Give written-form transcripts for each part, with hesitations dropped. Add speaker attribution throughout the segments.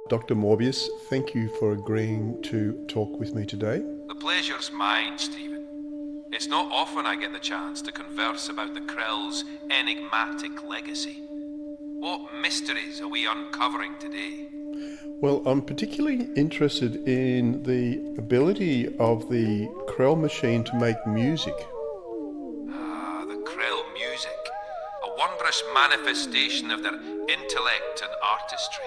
Speaker 1: Dr Morbius, thank you for agreeing to talk with me today.
Speaker 2: The pleasure's mine, Stephen. It's not often I get the chance to converse about the Krell's enigmatic legacy. What mysteries are we uncovering today?
Speaker 1: Well, I'm particularly interested in the ability of the Krell machine to make music.
Speaker 2: Ah, the Krell music. A wondrous manifestation of their intellect and artistry.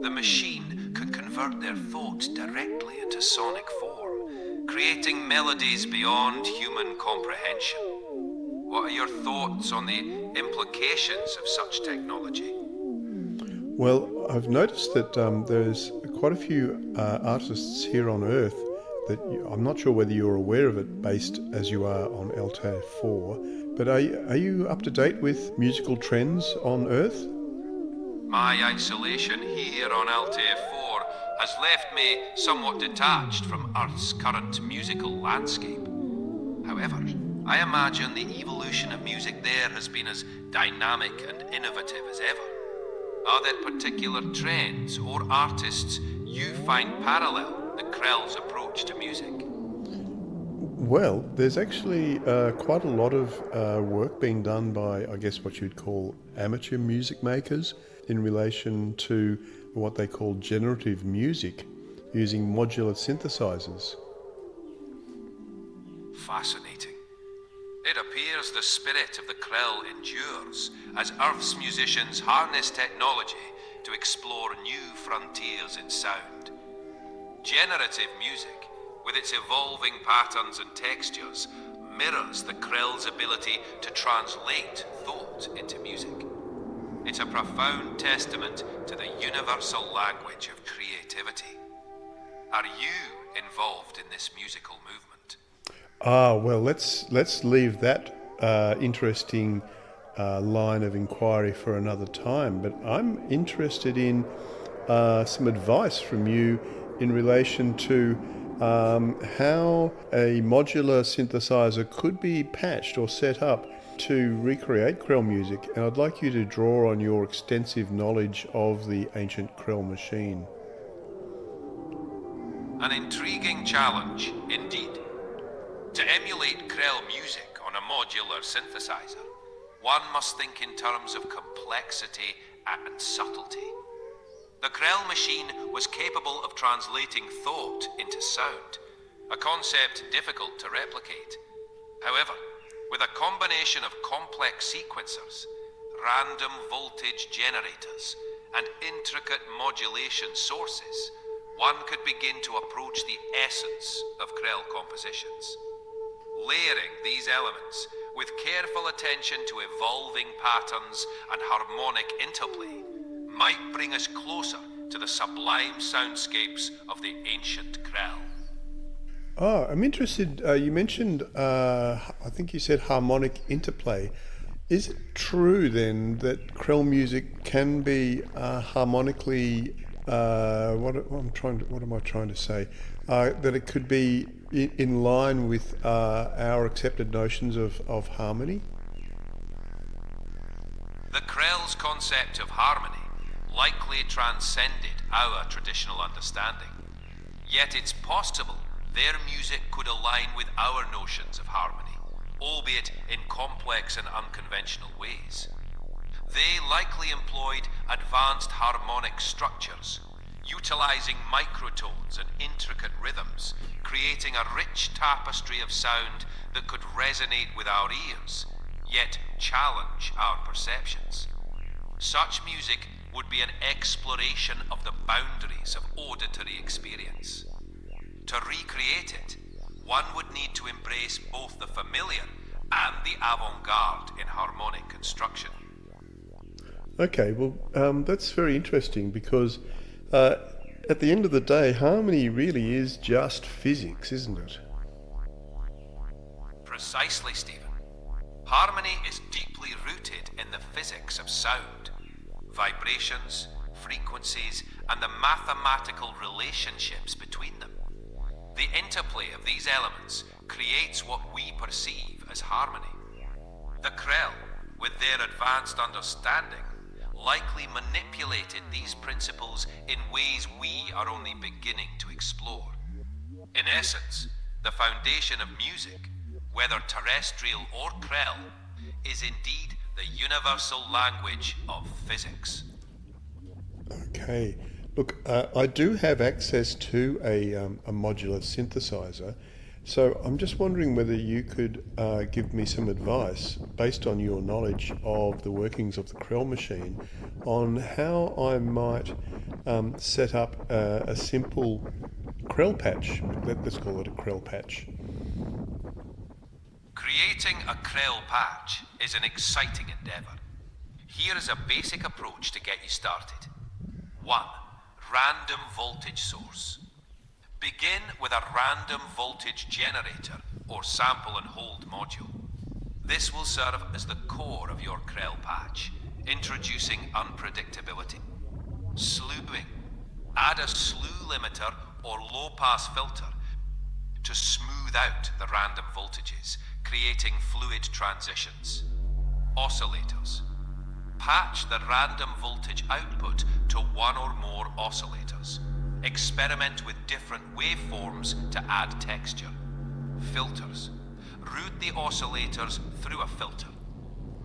Speaker 2: The machine can convert their thoughts directly into sonic form, creating melodies beyond human comprehension. What are your thoughts on the implications of such technology?
Speaker 1: Well, I've noticed that there's quite a few artists here on Earth that I'm not sure whether you're aware of it based as you are on Altair 4, but are you up to date with musical trends on Earth?
Speaker 2: My isolation here on Altair 4 has left me somewhat detached from Earth's current musical landscape. However, I imagine the evolution of music there has been as dynamic and innovative as ever. Are there particular trends or artists you find parallel the Krell's approach to music?
Speaker 1: Well, there's actually quite a lot of work being done by, I guess, what you'd call amateur music makers in relation to what they call generative music using modular synthesizers.
Speaker 2: Fascinating. It appears the spirit of the Krell endures as Earth's musicians harness technology to explore new frontiers in sound. Generative music, with its evolving patterns and textures, mirrors the Krell's ability to translate thought into music. It's a profound testament to the universal language of creativity. Are you involved in this musical movement?
Speaker 1: Well, let's leave that interesting line of inquiry for another time. But I'm interested in some advice from you in relation to how a modular synthesizer could be patched or set up to recreate Krell music. And I'd like you to draw on your extensive knowledge of the Ancient Krell Machine.
Speaker 2: An intriguing challenge, indeed. To emulate Krell music on a modular synthesizer, one must think in terms of complexity and subtlety. The Krell machine was capable of translating thought into sound, a concept difficult to replicate. However, with a combination of complex sequencers, random voltage generators, and intricate modulation sources, one could begin to approach the essence of Krell compositions. Layering these elements with careful attention to evolving patterns and harmonic interplay might bring us closer to the sublime soundscapes of the ancient Krell.
Speaker 1: I'm interested. You mentioned, I think you said harmonic interplay. Is it true then that Krell music can be harmonically? What am I trying to say? That it could be in line with our accepted notions of harmony?
Speaker 2: The Krell's concept of harmony likely transcended our traditional understanding. Yet it's possible their music could align with our notions of harmony, albeit in complex and unconventional ways. They likely employed advanced harmonic structures, utilizing microtones and intricate rhythms, creating a rich tapestry of sound that could resonate with our ears, yet challenge our perceptions. Such music would be an exploration of the boundaries of auditory experience. To recreate it, one would need to embrace both the familiar and the avant-garde in harmonic construction.
Speaker 1: Okay, well, that's very interesting because at the end of the day, harmony really is just physics, isn't it?
Speaker 2: Precisely, Stephen. Harmony is deeply rooted in the physics of sound, vibrations, frequencies, and the mathematical relationships between them. The interplay of these elements creates what we perceive as harmony. The Krell, with their advanced understanding, likely manipulated these principles in ways we are only beginning to explore. In essence, the foundation of music, whether terrestrial or Krell, is indeed the universal language of physics.
Speaker 1: Okay. Look, I do have access to a modular synthesizer, so I'm just wondering whether you could give me some advice based on your knowledge of the workings of the Krell machine on how I might set up a simple Krell patch. Let's call it a Krell patch.
Speaker 2: Creating a Krell patch is an exciting endeavour. Here is a basic approach to get you started. 1. Random voltage source. Begin with a random voltage generator or sample and hold module. This will serve as the core of your Krell patch, introducing unpredictability. Slewing. Add a slew limiter or low-pass filter to smooth out the random voltages, creating fluid transitions. Oscillators. Patch the random voltage output to one or more oscillators. Experiment with different waveforms to add texture. Filters. Route the oscillators through a filter.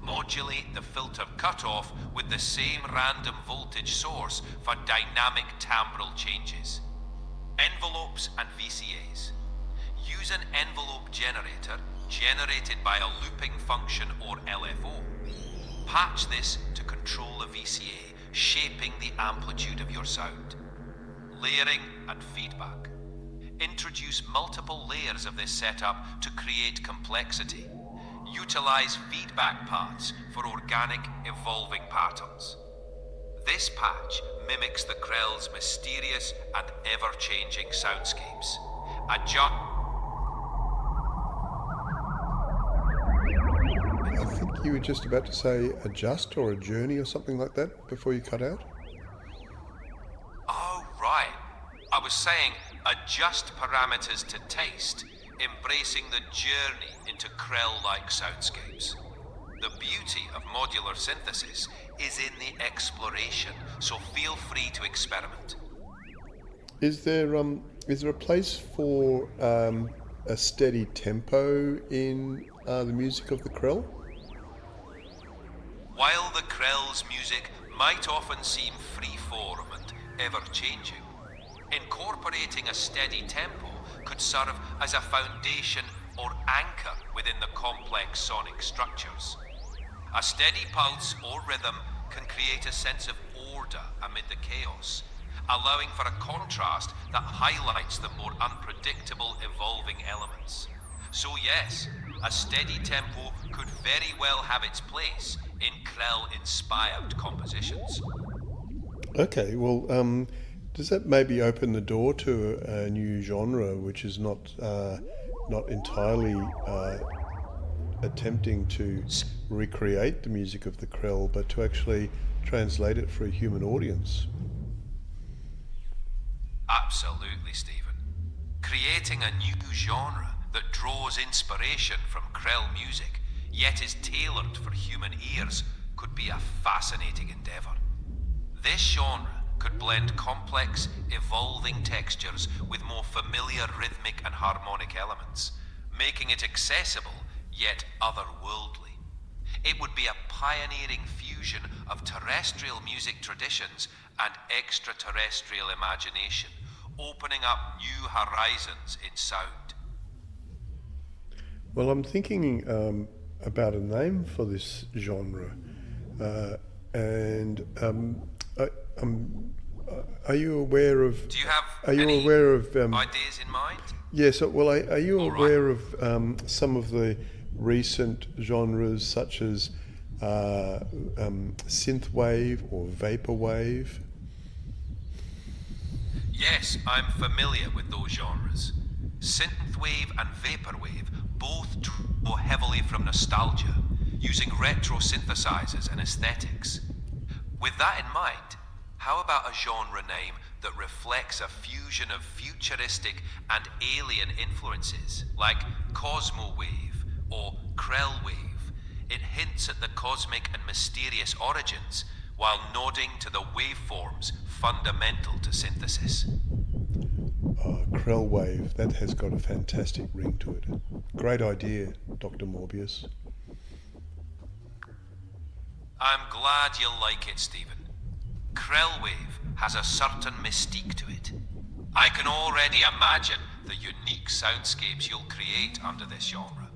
Speaker 2: Modulate the filter cutoff with the same random voltage source for dynamic timbral changes. Envelopes and VCAs. Use an envelope generator generated by a looping function or LFO. Patch this to control a VCA, shaping the amplitude of your sound. Layering and feedback. Introduce multiple layers of this setup to create complexity. Utilize feedback paths for organic, evolving patterns. This patch mimics the Krell's mysterious and ever-changing soundscapes.
Speaker 1: I think you were just about to say adjust or a journey or something like that before you cut out.
Speaker 2: Oh, right. I was saying adjust parameters to taste, embracing the journey into Krell-like soundscapes. The beauty of modular synthesis is in the exploration, so feel free to experiment.
Speaker 1: Is there a place for a steady tempo in the music of the Krell?
Speaker 2: While the Krell's music might often seem free-form and ever-changing, incorporating a steady tempo could serve as a foundation or anchor within the complex sonic structures. A steady pulse or rhythm can create a sense of order amid the chaos, allowing for a contrast that highlights the more unpredictable evolving elements. So yes, a steady tempo could very well have its place in Krell-inspired compositions.
Speaker 1: Okay, well, does that maybe open the door to a new genre, which is not entirely attempting to recreate the music of the Krell, but to actually translate it for a human audience?
Speaker 2: Absolutely, Stephen. Creating a new genre that draws inspiration from Krell music, yet is tailored for human ears, could be a fascinating endeavour. This genre could blend complex, evolving textures with more familiar rhythmic and harmonic elements, making it accessible yet otherworldly. It would be a pioneering fusion of terrestrial music traditions and extraterrestrial imagination, opening up new horizons in sound.
Speaker 1: Well, I'm thinking about a name for this genre, and are you aware of?
Speaker 2: Do you have
Speaker 1: aware of
Speaker 2: ideas in mind?
Speaker 1: Yes. Well, are you
Speaker 2: All right.
Speaker 1: aware of some of the recent genres such as synthwave or vaporwave?
Speaker 2: Yes, I'm familiar with those genres. Synthwave and vaporwave both draw heavily from nostalgia, using retro synthesizers and aesthetics. With that in mind, how about a genre name that reflects a fusion of futuristic and alien influences, like Cosmowave or Krellwave? It hints at the cosmic and mysterious origins, while nodding to the waveforms fundamental to synthesis.
Speaker 1: Krellwave, that has got a fantastic ring to it. Great idea, Dr. Morbius.
Speaker 2: I'm glad you like it, Stephen. Krellwave has a certain mystique to it. I can already imagine the unique soundscapes you'll create under this genre.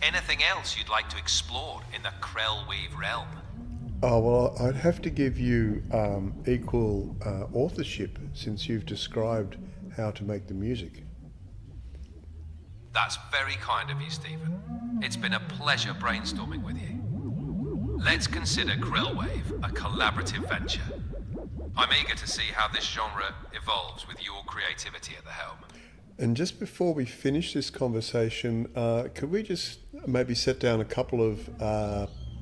Speaker 2: Anything else you'd like to explore in the Krellwave realm?
Speaker 1: Oh, well, I'd have to give you equal authorship since you've described how to make the music.
Speaker 2: That's very kind of you, Stephen. It's been a pleasure brainstorming with you. Let's consider Krellwave a collaborative venture. I'm eager to see how this genre evolves with your creativity at the helm.
Speaker 1: And just before we finish this conversation, could we just maybe set down a couple of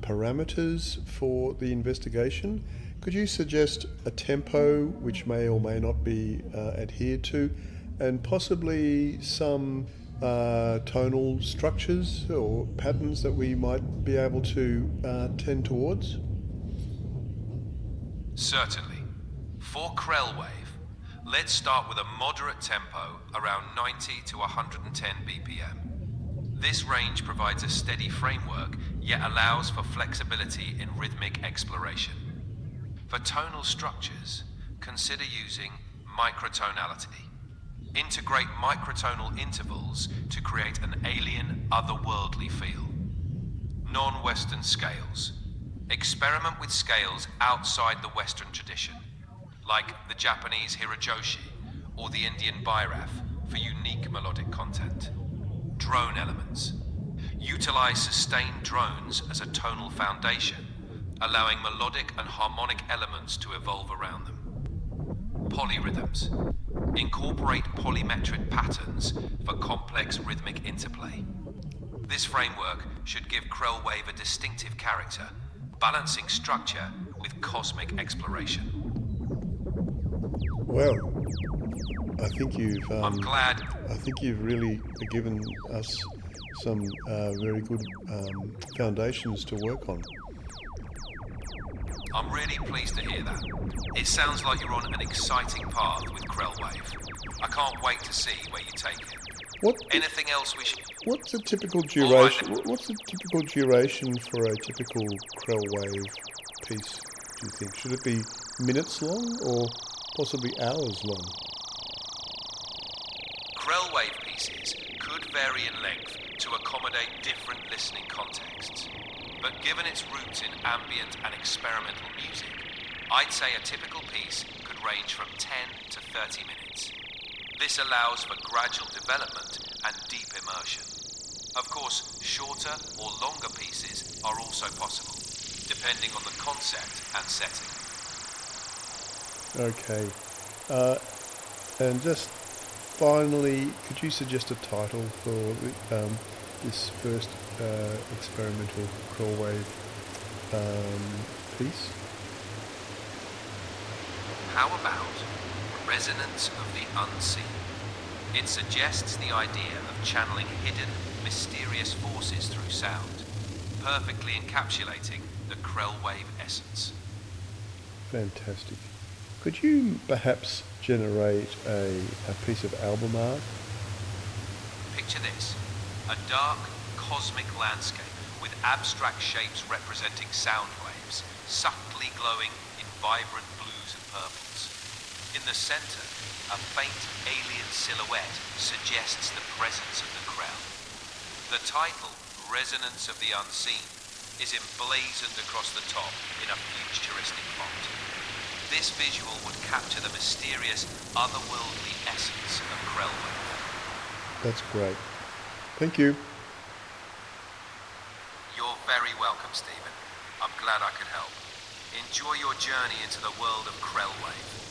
Speaker 1: parameters for the investigation? Could you suggest a tempo which may or may not be adhered to, and possibly some tonal structures or patterns that we might be able to tend towards?
Speaker 2: Certainly. For Krellwave, let's start with a moderate tempo around 90 to 110 BPM. This range provides a steady framework, yet allows for flexibility in rhythmic exploration. For tonal structures, consider using microtonality. Integrate microtonal intervals to create an alien, otherworldly feel. Non-Western scales. Experiment with scales outside the Western tradition, like the Japanese hirajoshi or the Indian bhairaf, for unique melodic content. Drone elements. Utilize sustained drones as a tonal foundation, allowing melodic and harmonic elements to evolve around them. Polyrhythms. Incorporate polymetric patterns for complex rhythmic interplay. This framework should give Krellwave a distinctive character, balancing structure with cosmic exploration.
Speaker 1: Well, I think
Speaker 2: I'm glad.
Speaker 1: I think you've really given us some very good foundations to work on.
Speaker 2: I'm really pleased to hear that. It sounds like you're on an exciting path with Krellwave. I can't wait to see where you take it. Anything else we should...
Speaker 1: What's the typical duration? What's the typical duration for a typical Krellwave piece? Do you think should it be minutes long or possibly hours long?
Speaker 2: Krellwave pieces could vary in length to accommodate different listening contexts. But given its roots in ambient and experimental music, I'd say a typical piece could range from 10 to 30 minutes. This allows for gradual development and deep immersion. Of course, shorter or longer pieces are also possible, depending on the concept and setting.
Speaker 1: Okay. And just finally, could you suggest a title for this first experimental Krellwave piece?
Speaker 2: How about Resonance of the Unseen? It suggests the idea of channeling hidden, mysterious forces through sound, perfectly encapsulating the Krellwave essence.
Speaker 1: Fantastic. Could you perhaps generate a piece of album art?
Speaker 2: Picture this, a dark, cosmic landscape with abstract shapes representing sound waves, subtly glowing in vibrant blues and purples. In the center, a faint alien silhouette suggests the presence of the Krell. The title, Resonance of the Unseen, is emblazoned across the top in a futuristic font. This visual would capture the mysterious, otherworldly essence of Krellwave.
Speaker 1: That's great. Thank you.
Speaker 2: You're very welcome, Stephen. I'm glad I could help. Enjoy your journey into the world of Krellwave.